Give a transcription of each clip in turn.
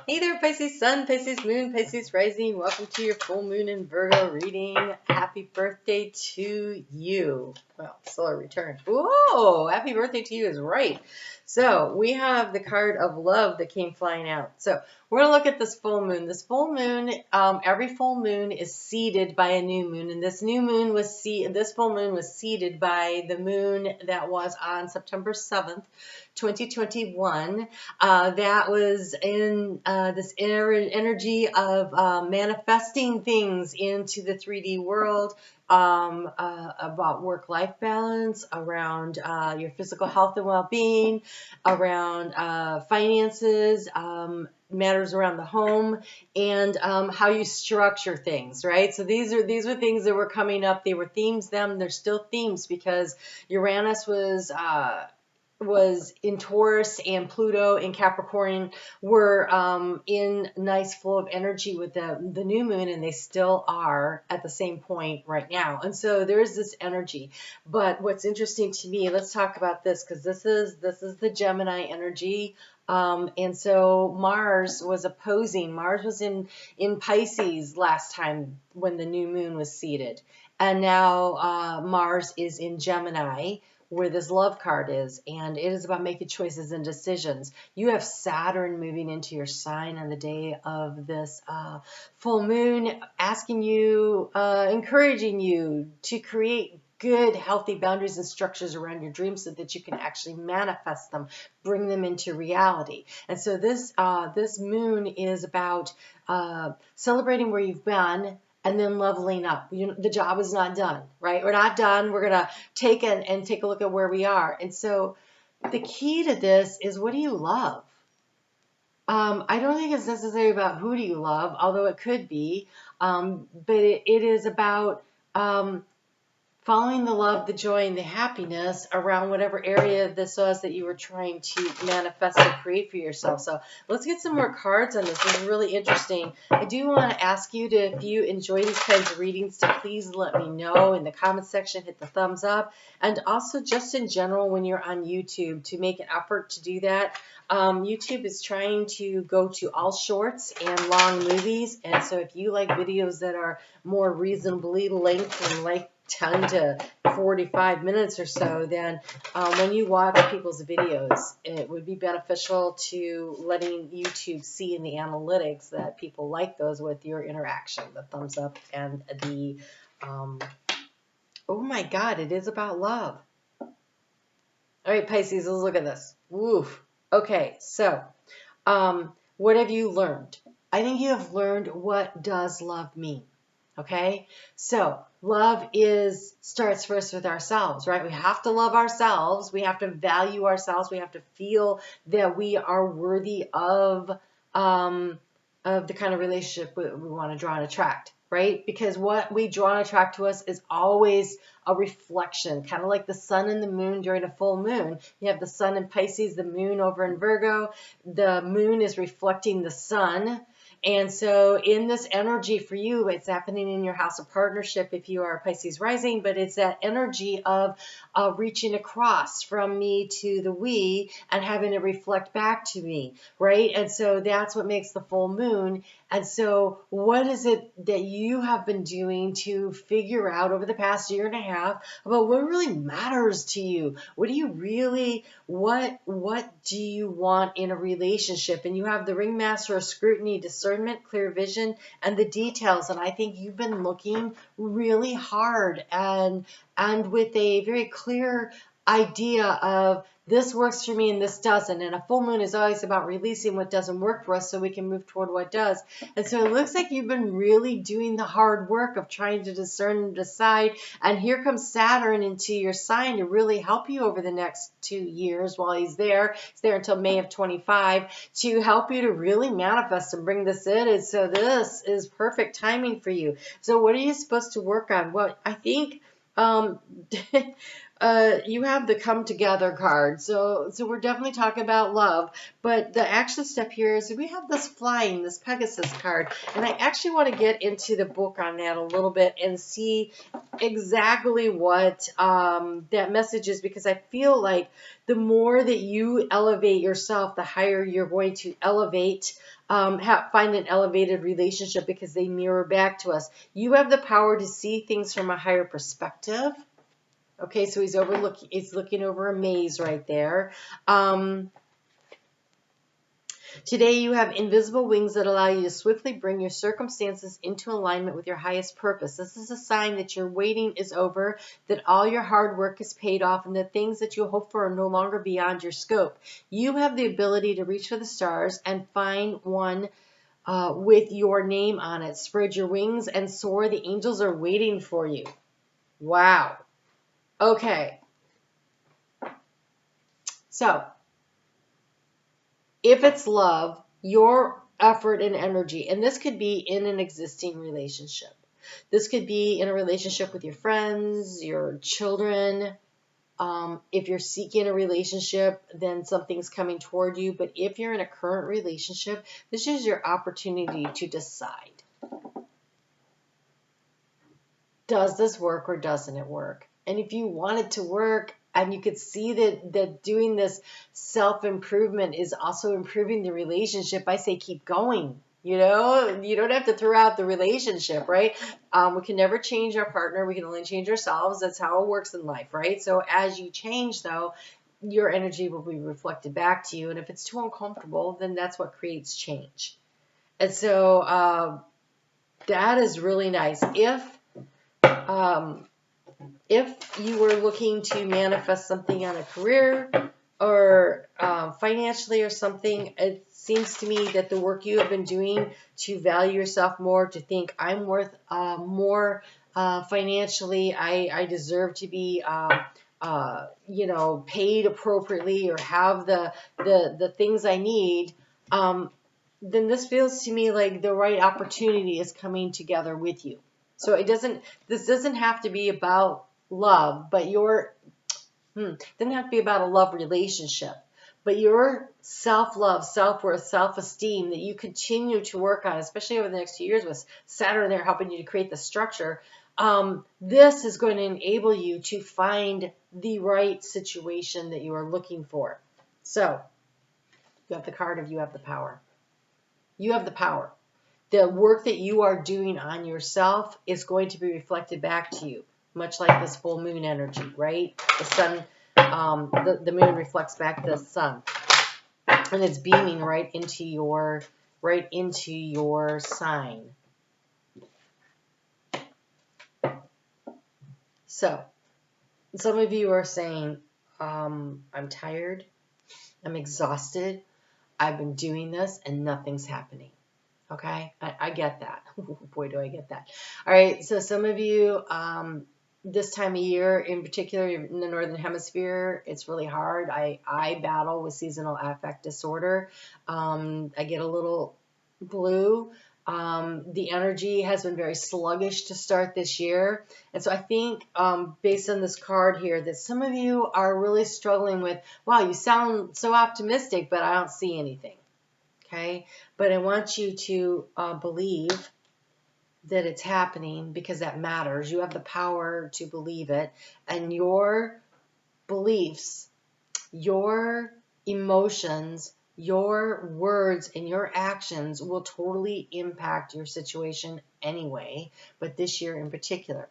Hey there, Pisces Sun, Pisces Moon, Pisces Rising. Welcome to your full moon in Virgo reading. Happy birthday to you. Well, solar return. Whoa, happy birthday to you is right. So we have the card of love that came flying out. So we're going to look at this full moon. This full moon, every full moon is seeded by a new moon. And this full moon was seeded by the moon that was on September 7th, 2021. That was in this energy of manifesting things into the 3D world, about work-life balance, around your physical health and well-being, around finances, matters around the home, and how you structure things, right? So these were things that were coming up. They were themes then. They're still themes because Uranus was in Taurus and Pluto in Capricorn were in nice flow of energy with the new moon, and they still are at the same point right now. And so there is this energy. But what's interesting to me, let's talk about this, because this is the Gemini energy. And so Mars was opposing. Mars was in Pisces last time when the new moon was seated. And now Mars is in Gemini, where this love card is, and it is about making choices and decisions. You have Saturn moving into your sign on the day of this full moon, asking you, encouraging you to create good, healthy boundaries and structures around your dreams so that you can actually manifest them, bring them into reality. And so this moon is about celebrating where you've been, and then leveling up. The job is not done, right? We're not done. We're going to take a look at where we are. And so the key to this is, what do you love? I don't think it's necessarily about who do you love, although it could be. But it is about following the love, the joy, and the happiness around whatever area this was that you were trying to manifest and create for yourself. So let's get some more cards on this. This is really interesting. I do want to ask you to, if you enjoy these kinds of readings, to please let me know in the comment section. Hit the thumbs up. And also just in general, when you're on YouTube, to make an effort to do that. YouTube is trying to go to all shorts and long movies. And so if you like videos that are more reasonably length and like 10 to 45 minutes or so, then when you watch people's videos, it would be beneficial to letting YouTube see in the analytics that people like those with your interaction, the thumbs up and the, oh my God, it is about love. All right, Pisces, let's look at this. Woof. Okay, so what have you learned? I think you have learned, what does love mean? Okay, so love starts first with ourselves, right? We have to love ourselves. We have to value ourselves. We have to feel that we are worthy of the kind of relationship we want to draw and attract, right? Because what we draw and attract to us is always a reflection, kind of like the sun and the moon during a full moon. You have the sun in Pisces, the moon over in Virgo. The moon is reflecting the sun. And so in this energy for you, it's happening in your house of partnership if you are Pisces rising, but it's that energy of reaching across from me to the we and having it reflect back to me, right? And so that's what makes the full moon. And so what is it that you have been doing to figure out over the past year and a half about what really matters to you? What do you really, what do you want in a relationship? And you have the ringmaster of scrutiny, discernment, clear vision, and the details. And I think you've been looking really hard and with a very clear idea of, this works for me and this doesn't. And a full moon is always about releasing what doesn't work for us so we can move toward what does. And so it looks like you've been really doing the hard work of trying to discern and decide. And here comes Saturn into your sign to really help you over the next 2 years while he's there. He's there until May of 25 to help you to really manifest and bring this in. And so this is perfect timing for you. So what are you supposed to work on? Well, I think you have the come together card. So we're definitely talking about love. But the action step here is we have this flying, this Pegasus card. And I actually want to get into the book on that a little bit and see exactly what that message is, because I feel like the more that you elevate yourself, the higher you're going to elevate, find an elevated relationship, because they mirror back to us. You have the power to see things from a higher perspective. Okay, so he's looking over a maze right there. Today you have invisible wings that allow you to swiftly bring your circumstances into alignment with your highest purpose. This is a sign that your waiting is over, that all your hard work is paid off, and the things that you hope for are no longer beyond your scope. You have the ability to reach for the stars and find one with your name on it. Spread your wings and soar. The angels are waiting for you. Wow. Okay. So, if it's love, your effort and energy, and this could be in an existing relationship. This could be in a relationship with your friends, your children. If you're seeking a relationship, then something's coming toward you. But if you're in a current relationship, this is your opportunity to decide. Does this work or doesn't it work? And if you want it to work, and you could see that doing this self-improvement is also improving the relationship, I say keep going. You know, you don't have to throw out the relationship, right? We can never change our partner. We can only change ourselves. That's how it works in life, right? So as you change, though, your energy will be reflected back to you. And if it's too uncomfortable, then that's what creates change. And so that is really nice. If you were looking to manifest something on a career or financially or something, it seems to me that the work you have been doing to value yourself more, to think I'm worth more financially, I deserve to be paid appropriately or have the things I need, then this feels to me like the right opportunity is coming together with you. So this doesn't have to be about love, but doesn't have to be about a love relationship, but your self-love, self-worth, self-esteem that you continue to work on, especially over the next few years with Saturn there helping you to create the structure. This is going to enable you to find the right situation that you are looking for. So you have the card of you have the power. You have the power. The work that you are doing on yourself is going to be reflected back to you, much like this full moon energy, right? The sun, the moon reflects back the sun, and it's beaming right into your sign. So, some of you are saying, I'm tired, I'm exhausted, I've been doing this, and nothing's happening. Okay, I get that. Boy, do I get that. All right, so some of you, this time of year, in particular in the Northern Hemisphere, it's really hard. I battle with seasonal affect disorder. I get a little blue. The energy has been very sluggish to start this year. And so I think based on this card here that some of you are really struggling with, wow, you sound so optimistic, but I don't see anything. Okay, but I want you to believe that it's happening, because that matters. You have the power to believe it, and your beliefs, your emotions, your words, and your actions will totally impact your situation anyway, but this year in particular.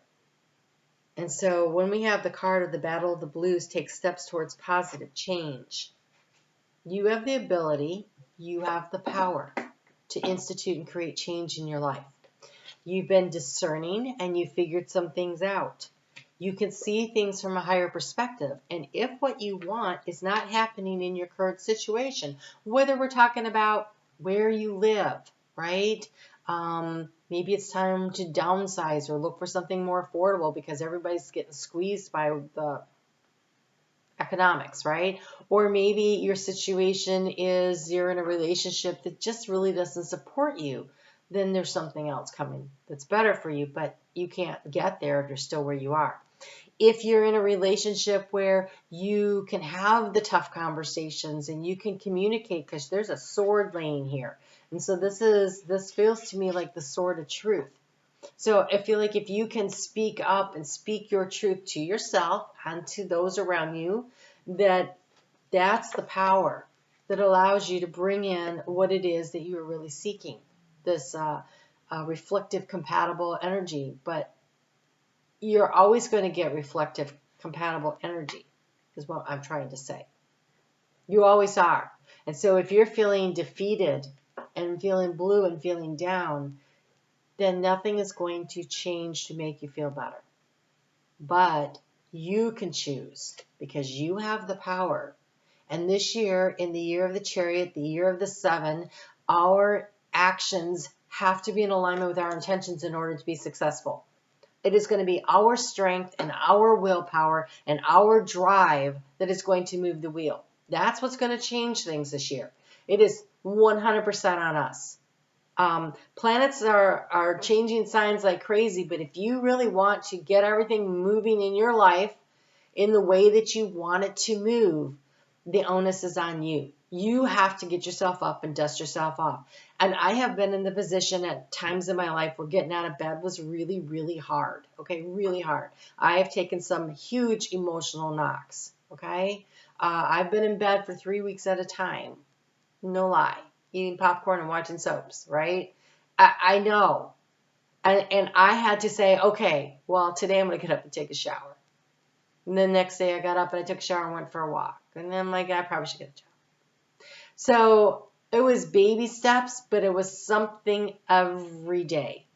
And so when we have the card of the Battle of the Blues, take steps towards positive change, you have the ability, you have the power to institute and create change in your life. You've been discerning and you figured some things out. You can see things from a higher perspective. And if what you want is not happening in your current situation, whether we're talking about where you live, right? Maybe it's time to downsize or look for something more affordable because everybody's getting squeezed by the economics, right? Or maybe your situation is you're in a relationship that just really doesn't support you. Then there's something else coming that's better for you, but you can't get there if you're still where you are. if you're in a relationship where you can have the tough conversations and you can communicate, because there's a sword laying here. And so this feels to me like the sword of truth. So I feel like if you can speak up and speak your truth to yourself and to those around you, that's the power that allows you to bring in what it is that you are really seeking, this reflective, compatible energy. But you're always going to get reflective, compatible energy, is what I'm trying to say. You always are. And so if you're feeling defeated and feeling blue and feeling down, then nothing is going to change to make you feel better. But you can choose, because you have the power. And this year, in the year of the Chariot, the year of the 7, our actions have to be in alignment with our intentions in order to be successful. It is going to be our strength and our willpower and our drive that is going to move the wheel. That's what's going to change things this year. It is 100% on us. Planets are changing signs like crazy, but if you really want to get everything moving in your life in the way that you want it to move, the onus is on you. You have to get yourself up and dust yourself off. And I have been in the position at times in my life where getting out of bed was really, really hard. Okay, really hard. I have taken some huge emotional knocks. Okay, I've been in bed for 3 weeks at a time. No lie. Eating popcorn and watching soaps, right? I know. And I had to say, okay, well, today I'm going to get up and take a shower. And then the next day I got up and I took a shower and went for a walk. And then I'm like, I probably should get a shower. So it was baby steps, but it was something every day.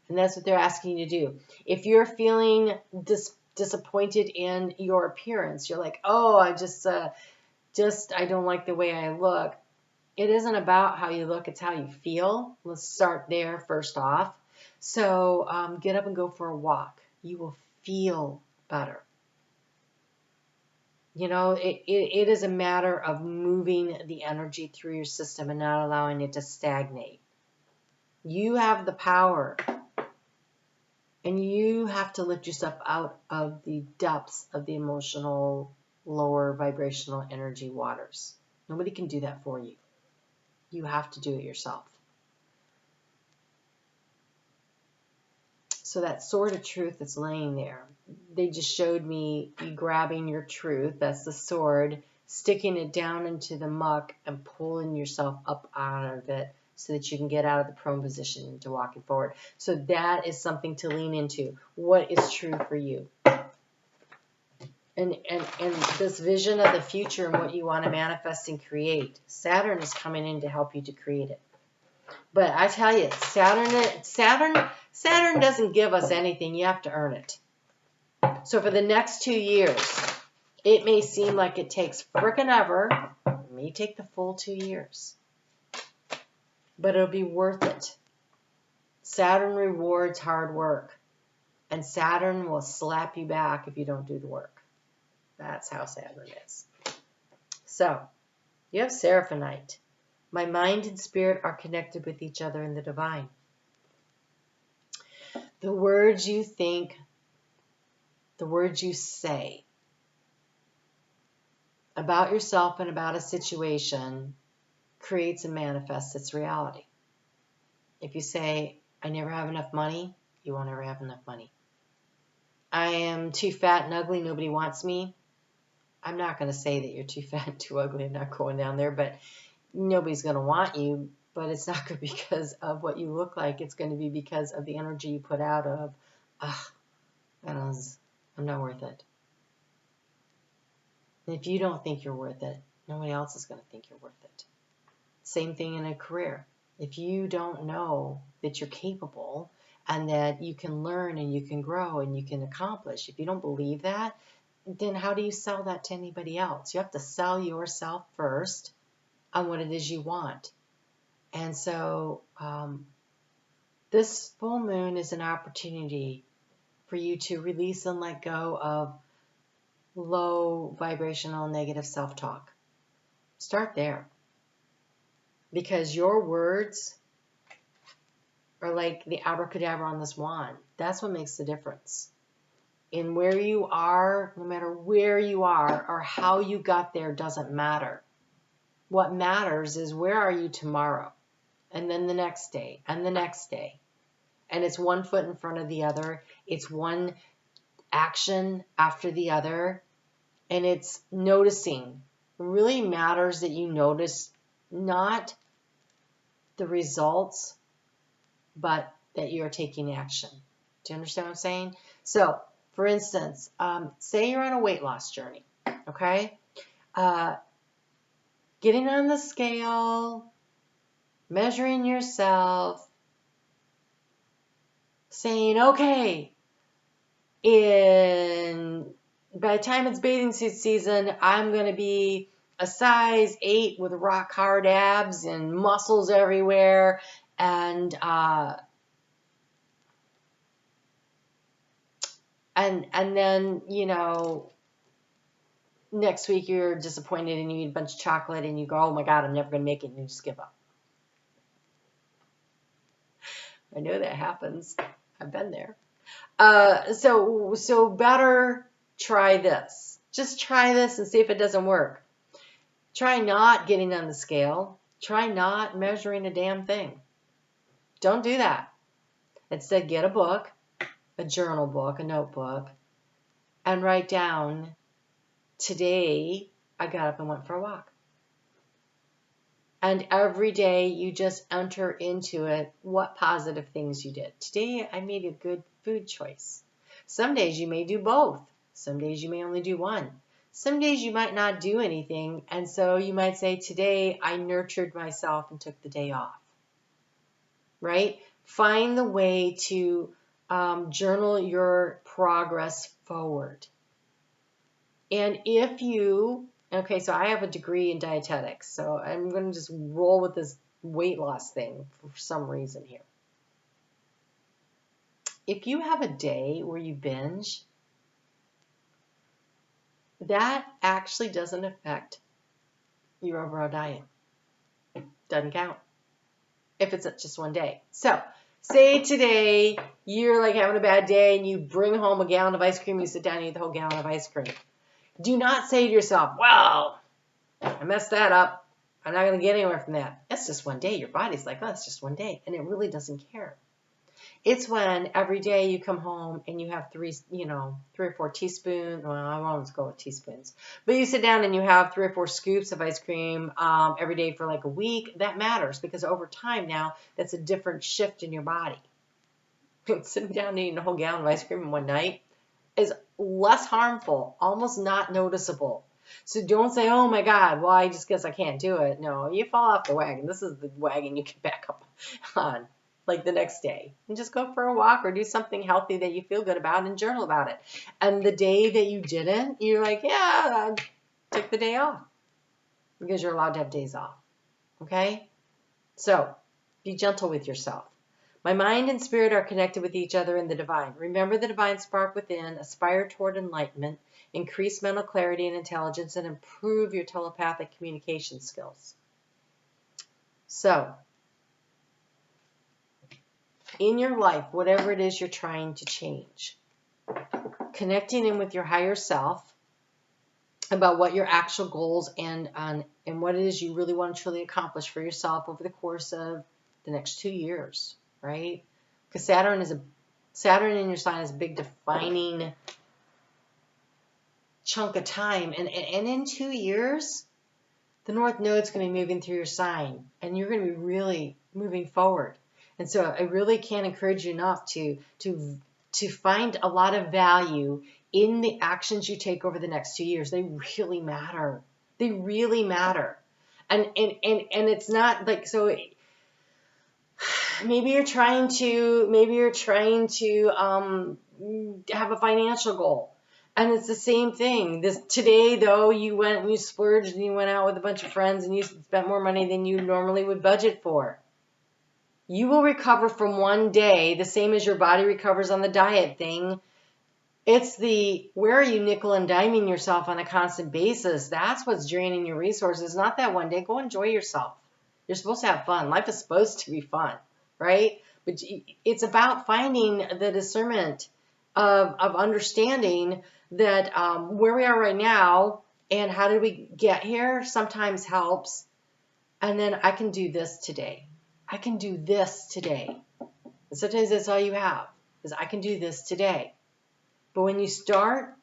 And that's what they're asking you to do. If you're feeling disappointed in your appearance, you're like, oh, I I don't like the way I look. It isn't about how you look, it's how you feel. Let's start there first off. So get up and go for a walk. You will feel better. You know, it is a matter of moving the energy through your system and not allowing it to stagnate. You have the power, and you have to lift yourself out of the depths of the emotional, lower vibrational energy waters. Nobody can do that for you. You have to do it yourself. So that sword of truth that's laying there, they just showed me you grabbing your truth, that's the sword, sticking it down into the muck and pulling yourself up out of it so that you can get out of the prone position into walking forward. So that is something to lean into. What is true for you? And this vision of the future and what you want to manifest and create. Saturn is coming in to help you to create it. But I tell you, Saturn doesn't give us anything. You have to earn it. So for the next 2 years, it may seem like it takes frickin' ever. It may take the full 2 years. But it'll be worth it. Saturn rewards hard work. And Saturn will slap you back if you don't do the work. That's how Saturn is. So, you have Seraphonite. My mind and spirit are connected with each other in the divine. The words you think, the words you say about yourself and about a situation creates and manifests its reality. If you say, I never have enough money, you won't ever have enough money. I am too fat and ugly, nobody wants me. I'm not going to say that you're too fat and too ugly. I'm not going down there, but nobody's going to want you. But it's not going to be because of what you look like. It's going to be because of the energy you put out of, I'm not worth it. And if you don't think you're worth it, nobody else is going to think you're worth it. Same thing in a career. If you don't know that you're capable and that you can learn and you can grow and you can accomplish, if you don't believe that, then how do you sell that to anybody else? You have to sell yourself first on what it is you want. And so this full moon is an opportunity for you to release and let go of low vibrational negative self-talk. Start there. Because your words are like the abracadabra on this wand. That's what makes the difference. in where you are, no matter where you are or how you got there, doesn't matter. What matters is where are you tomorrow, and then the next day, and the next day. And it's one foot in front of the other. It's one action after the other. And it's noticing. It really matters that you notice not the results, but that you're taking action. Do you understand what I'm saying? So, for instance, say you're on a weight loss journey, okay? Getting on the scale, measuring yourself, saying, okay, by the time it's bathing suit season, I'm going to be a size 8 with rock hard abs and muscles everywhere, and then, you know, next week you're disappointed and you eat a bunch of chocolate and you go, oh my God, I'm never going to make it, and you just give up. I know that happens. I've been there. So better try this. Just try this and see if it doesn't work. Try not getting on the scale. Try not measuring a damn thing. Don't do that. Instead, get a book, a journal book, a notebook, and write down, today I got up and went for a walk. And every day you just enter into it what positive things you did. Today I made a good food choice. Some days you may do both. Some days you may only do one. Some days you might not do anything. And so you might say, today I nurtured myself and took the day off. Right? Find the way to journal your progress forward. And if you, okay, so I have a degree in dietetics, so I'm going to just roll with this weight loss thing for some reason here. If you have a day where you binge, that actually doesn't affect your overall diet. Doesn't count if it's just one day. So say today you're like having a bad day and you bring home a gallon of ice cream, you sit down and eat the whole gallon of ice cream. Do not say to yourself, well, I messed that up. I'm not going to get anywhere from that. That's just one day. Your body's like, oh, it's just one day. And it really doesn't care. It's when every day you come home and you have 3 or 4 teaspoons. Well, I won't go with teaspoons. But you sit down and you have 3 or 4 scoops of ice cream every day for like a week. That matters because over time now, that's a different shift in your body. Sitting down and eating a whole gallon of ice cream in one night is less harmful, almost not noticeable. So don't say, oh my God, well, I just guess I can't do it. No, you fall off the wagon. This is the wagon you get back up on, like the next day. And just go for a walk or do something healthy that you feel good about and journal about it. And the day that you didn't, you're like, yeah, take the day off. Because you're allowed to have days off. Okay? So, be gentle with yourself. My mind and spirit are connected with each other in the divine. Remember the divine spark within, aspire toward enlightenment, increase mental clarity and intelligence, and improve your telepathic communication skills. So, in your life, whatever it is you're trying to change, connecting in with your higher self about what your actual goals and what it is you really want to truly accomplish for yourself over the course of the next 2 years. Right? Because Saturn in your sign is a big defining chunk of time. And in 2 years, the North Node's going to be moving through your sign. And you're going to be really moving forward. And so I really can't encourage you enough to find a lot of value in the actions you take over the next 2 years. They really matter. They really matter. And it's not like, so maybe you're trying to have a financial goal, and it's the same thing. Today though, you went and you splurged and you went out with a bunch of friends and you spent more money than you normally would budget for. You will recover from one day the same as your body recovers on the diet thing. It's where are you nickel and diming yourself on a constant basis? That's what's draining your resources. Not that one day. Go enjoy yourself. You're supposed to have fun. Life is supposed to be fun, right? But it's about finding the discernment of understanding that where we are right now and how did we get here sometimes helps. And then I can do this today. I can do this today. And sometimes that's all you have, is I can do this today. But when you start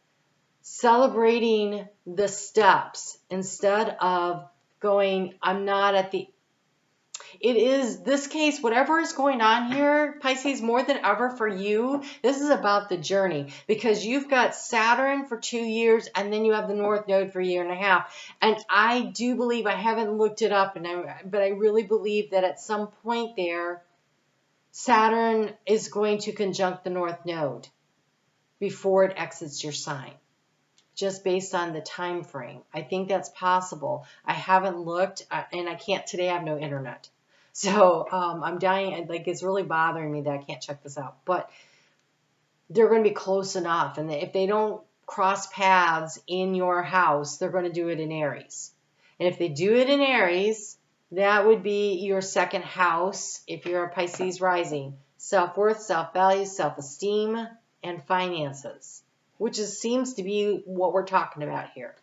celebrating the steps instead of going, I'm not at the, it is this case, whatever is going on here, Pisces, more than ever for you, this is about the journey, because you've got Saturn for 2 years and then you have the North Node for 1.5 years. And I do believe, I haven't looked it up, but I really believe that at some point there, Saturn is going to conjunct the North Node before it exits your sign, just based on the time frame. I think that's possible. I haven't looked, and I can't today. I have no internet. So I'm dying, like it's really bothering me that I can't check this out. But they're going to be close enough. And if they don't cross paths in your house, they're going to do it in Aries. And if they do it in Aries, that would be your second house if you're a Pisces rising. Self-worth, self-value, self-esteem, and finances, which seems to be what we're talking about here.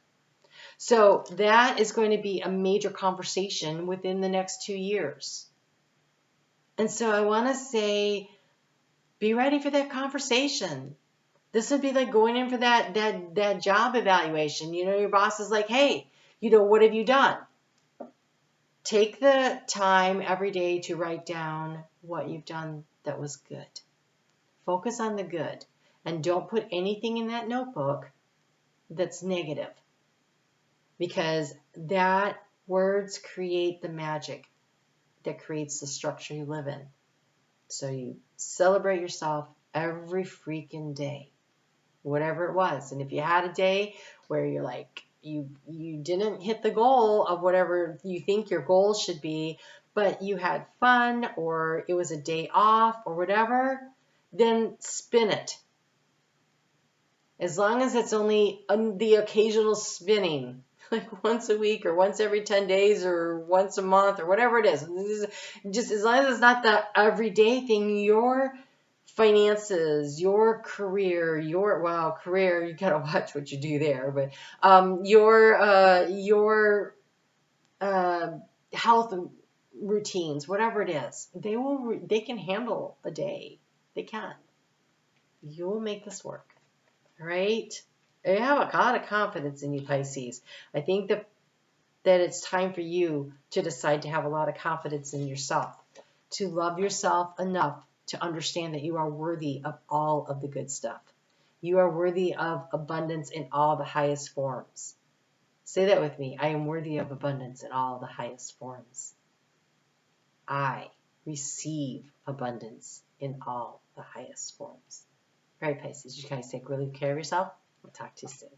So that is going to be a major conversation within the next 2 years. And so I want to say, be ready for that conversation. This would be like going in for that job evaluation. You know, your boss is like, hey, you know, what have you done? Take the time every day to write down what you've done that was good. Focus on the good. And don't put anything in that notebook that's negative. Because that words create the magic that creates the structure you live in. So you celebrate yourself every freaking day, whatever it was. And if you had a day where you're like, you didn't hit the goal of whatever you think your goal should be, but you had fun, or it was a day off or whatever, then spin it. As long as it's only the occasional spinning, like once a week or once every 10 days or once a month or whatever it is. Just as long as it's not the everyday thing, your finances, your career, career, you gotta watch what you do there, but your health routines, whatever it is, they can handle a day. They can. You'll make this work. All right? I have a lot of confidence in you, Pisces. I think that it's time for you to decide to have a lot of confidence in yourself, to love yourself enough to understand that you are worthy of all of the good stuff. You are worthy of abundance in all the highest forms. Say that with me. I am worthy of abundance in all the highest forms. I receive abundance in all the highest forms. All right, Pisces, you guys take really good care of yourself. I'll talk to you soon.